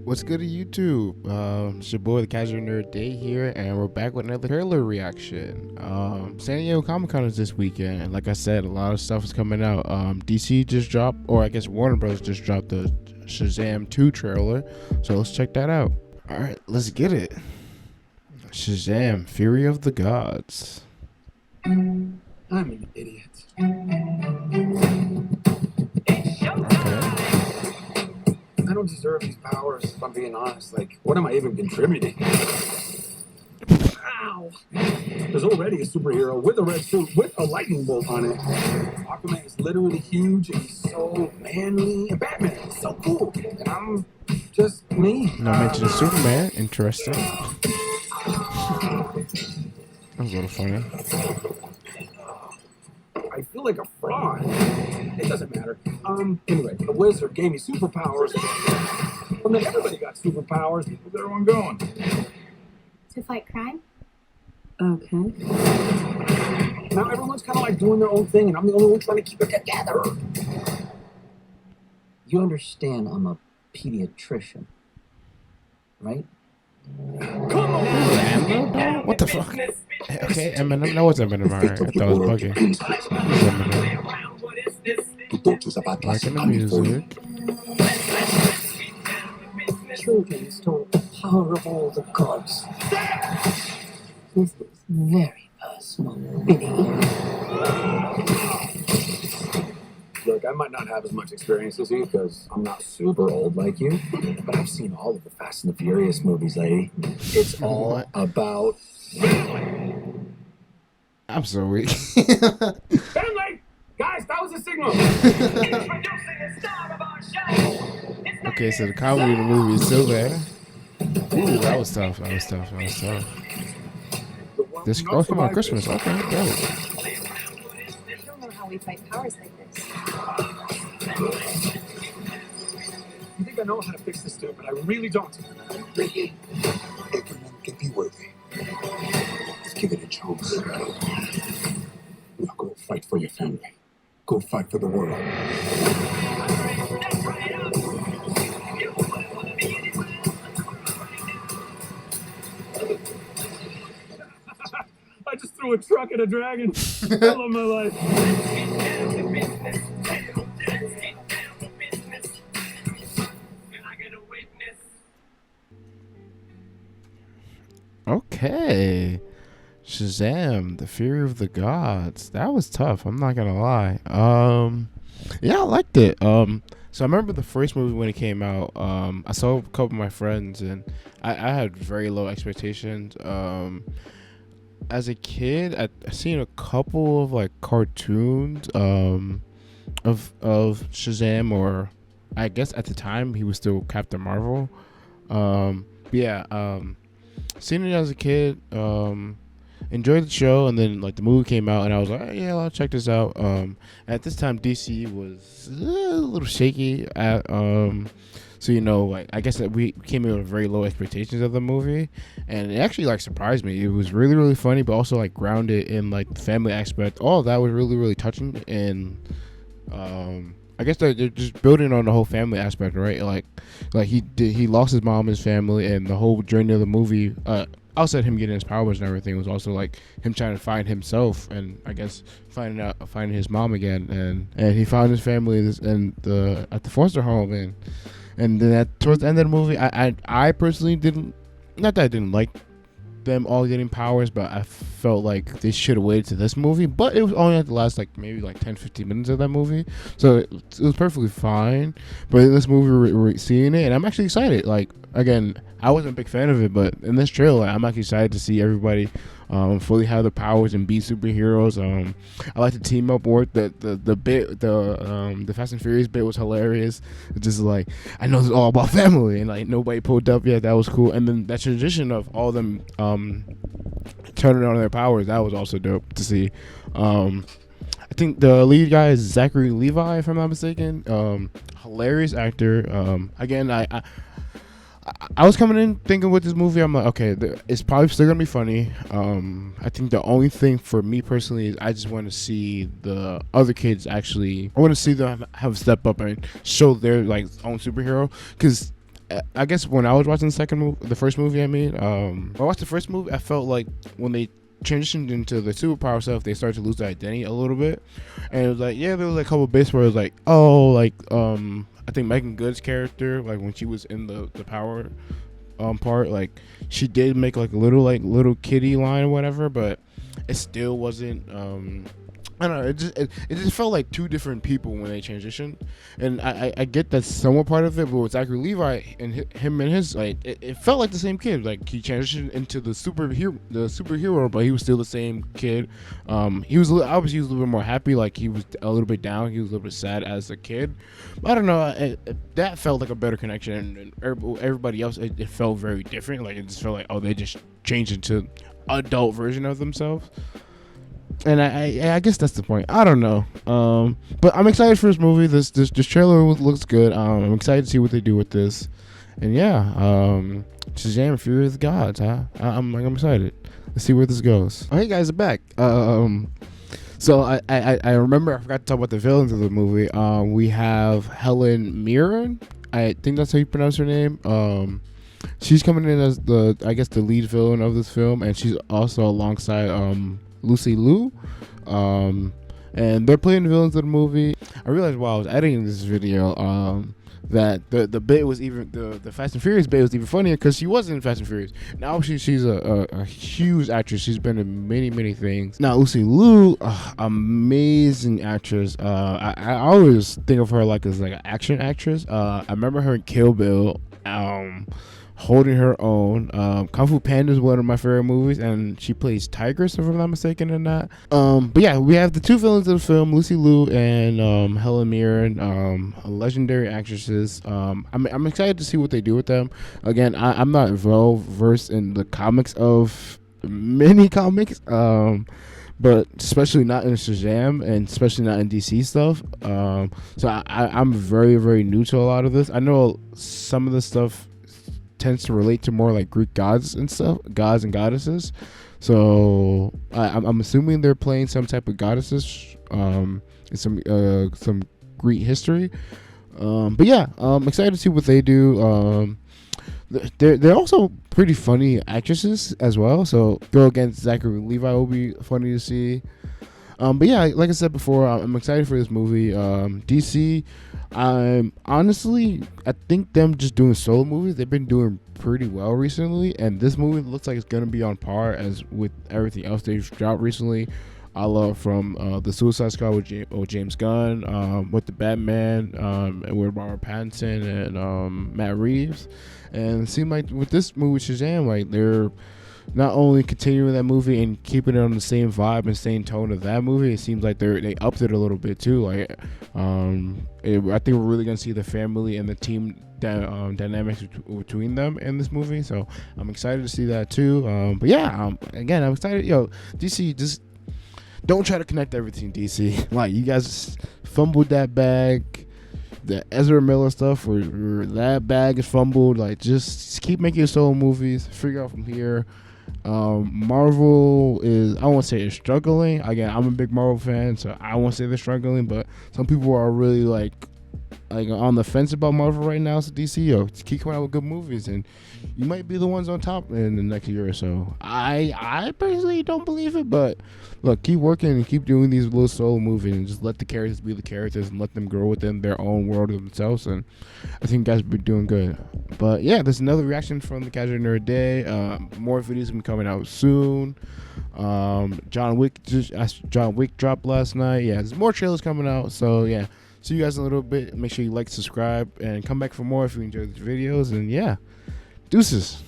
What's good to YouTube? It's your boy, the Casual Nerd Dae here, and we're back with another trailer reaction. San Diego Comic Con is this weekend, and like I said, a lot of stuff is coming out. DC just dropped, or I guess Warner Bros. Just dropped the Shazam 2 trailer, so let's check that out. Alright, let's get it. Shazam, Fury of the Gods. I'm an idiot. Okay. I don't deserve these powers, if I'm being honest. Like, what am I even contributing? Ow! There's already a superhero with a red suit with a lightning bolt on it. Aquaman is literally huge and he's so manly. And Batman is so cool. And I'm just me. Not mentioning Superman. Interesting. That was a little funny. I feel like a fraud. It doesn't matter. Anyway, the wizard gave me superpowers. Well, then everybody got superpowers. Where's everyone going? To fight crime? Okay. Now everyone's kind of like doing their own thing, and I'm the only one trying to keep it together. You understand I'm a pediatrician, right? Come on! What the fuck? Okay, Eminem. That wasn't Eminem. Alright, I thought it was bugging. Liking the music. Children stole the power of all the gods. This is very personal, Billy. Look, I might not have as much experience as you because I'm not super old like you, but I've seen all of the Fast and the Furious movies, lady. It's all about I'm so weak. family! Guys, that was a signal! Okay, so the comedy in the movie is still there. Ooh, that was tough. That was tough. That was tough. This girl come on Christmas. Okay, go. I don't know how we fight powers like this. You think I know how to fix this dude, but I really don't. Ricky, everyone can be worthy. Let's give it a chance. Now go fight for your family. Go fight for the world. I just threw a truck at a dragon. I love my life. Okay. Shazam, the Fury of the Gods. That was tough. I'm not gonna lie. Yeah, I liked it. So I remember the first movie when it came out. I saw a couple of my friends, and I had very low expectations. As a kid, I seen a couple of like cartoons of Shazam, or I guess at the time he was still Captain Marvel. Seen it as a kid. Enjoyed the show, and then like the movie came out, and I was like, yeah, I'll check this out. At this time, DC was a little shaky. So like I guess that we came in with very low expectations of the movie, and it actually like surprised me. It was really really funny, but also like grounded in like the family aspect. All of that was really really touching, and I guess they're just building on the whole family aspect, right? Like he lost his mom, his family, and the whole journey of the movie. Outside him getting his powers and everything was also like him trying to find himself, and I guess finding his mom again, and he found his family at the foster home, and then towards the end of the movie, I personally didn't, not that I didn't like them all getting powers, but I felt like they should have waited to this movie. But it was only at the last like maybe like 10-15 minutes of that movie, so it was perfectly fine. But in this movie we're seeing it, and I'm actually excited. Like, again, I wasn't a big fan of it, but in this trailer I'm actually excited to see everybody fully have their powers and be superheroes. I like the team up work. The Fast and Furious bit was hilarious. It's just like, I know this is all about family, and like nobody pulled up yet. That was cool. And then that transition of all of them turning on their powers, that was also dope to see. I think the lead guy is Zachary Levi, if I'm not mistaken. Hilarious actor. Again, I was coming in thinking with this movie, I'm like, okay, it's probably still gonna be funny. I think the only thing for me personally is I just want to see the other kids actually. I want to see them have step up and show their like own superhero, because I guess when I was watching the first movie, when I watched the first movie, I felt like when they transitioned into the superpower stuff, they started to lose their identity a little bit, and it was like, yeah, there was like a couple bits where it was like, oh, like I think Megan Good's character, like when she was in the power part, like she did make like a little kitty line or whatever, but it still wasn't I don't know. It just felt like two different people when they transitioned, and I get that's somewhat part of it. But with Zachary Levi and him and his, like, it felt like the same kid. Like he transitioned into the superhero, but he was still the same kid. He was obviously he was a little bit more happy. Like he was a little bit down. He was a little bit sad as a kid. But I don't know. That felt like a better connection, and everybody else, it felt very different. Like it just felt like, oh, they just changed into adult version of themselves. And I guess that's the point. I don't know. But I'm excited for this movie. This trailer looks good. I'm excited to see what they do with this. And yeah, Shazam! Fury of the Gods. I'm excited. Let's see where this goes. Oh, hey guys, are back. So I remember I forgot to talk about the villains of the movie. We have Helen Mirren. I think that's how you pronounce her name. She's coming in as the lead villain of this film, and she's also alongside Lucy Liu, and they're playing the villains of the movie. I realized while I was editing this video that the bit was even the Fast and Furious bit was even funnier because she wasn't in Fast and Furious. Now she's a huge actress. She's been in many things. Now Lucy Liu, amazing actress. I always think of her as like an action actress. I remember her in Kill Bill. Holding her own. Kung Fu Panda is one of my favorite movies, and she plays Tigress, if I'm not mistaken, in that. But yeah, we have the two villains of the film, Lucy Liu and Helen Mirren, legendary actresses. I'm excited to see what they do with them. Again, I'm not well versed in the comics of many comics, but especially not in Shazam, and especially not in DC stuff. So I'm very new to a lot of this. I know some of the stuff tends to relate to more like Greek gods and stuff, gods and goddesses. So I'm assuming they're playing some type of goddesses, in some Greek history. But yeah, I'm excited to see what they do. They're also pretty funny actresses as well. So go against Zachary Levi will be funny to see. But yeah, like I said before, I'm excited for this movie. DC, I think them just doing solo movies, they've been doing pretty well recently, and this movie looks like it's gonna be on par as with everything else they've dropped recently. I love from the Suicide Squad with James Gunn, with the Batman, and with Robert Pattinson and Matt Reeves, and it seemed like with this movie Shazam, like they're not only continuing that movie and keeping it on the same vibe and same tone of that movie, it seems like they upped it a little bit too. Like, I think we're really gonna see the family and the team dynamics between them in this movie. So I'm excited to see that too. But yeah, again, I'm excited. Yo, DC, just don't try to connect everything. DC, like you guys fumbled that bag. The Ezra Miller stuff, where that bag is fumbled. Like, just keep making your solo movies. Figure out from here. Marvel is, I won't say it's struggling. Again, I'm a big Marvel fan, so I won't say they're struggling, but some people are really like on the fence about Marvel right now. So DC, just keep coming out with good movies, and you might be the ones on top in the next year or so. I personally don't believe it, but look, keep working and keep doing these little solo movies, and just let the characters be the characters and let them grow within their own world of themselves. And I think you guys will be doing good. But yeah, there's another reaction from the Casual Nerd Dae. More videos will be coming out soon. John Wick dropped last night. Yeah, there's more trailers coming out. So yeah, see you guys in a little bit. Make sure you like, subscribe, and come back for more if you enjoyed these videos. And yeah, deuces.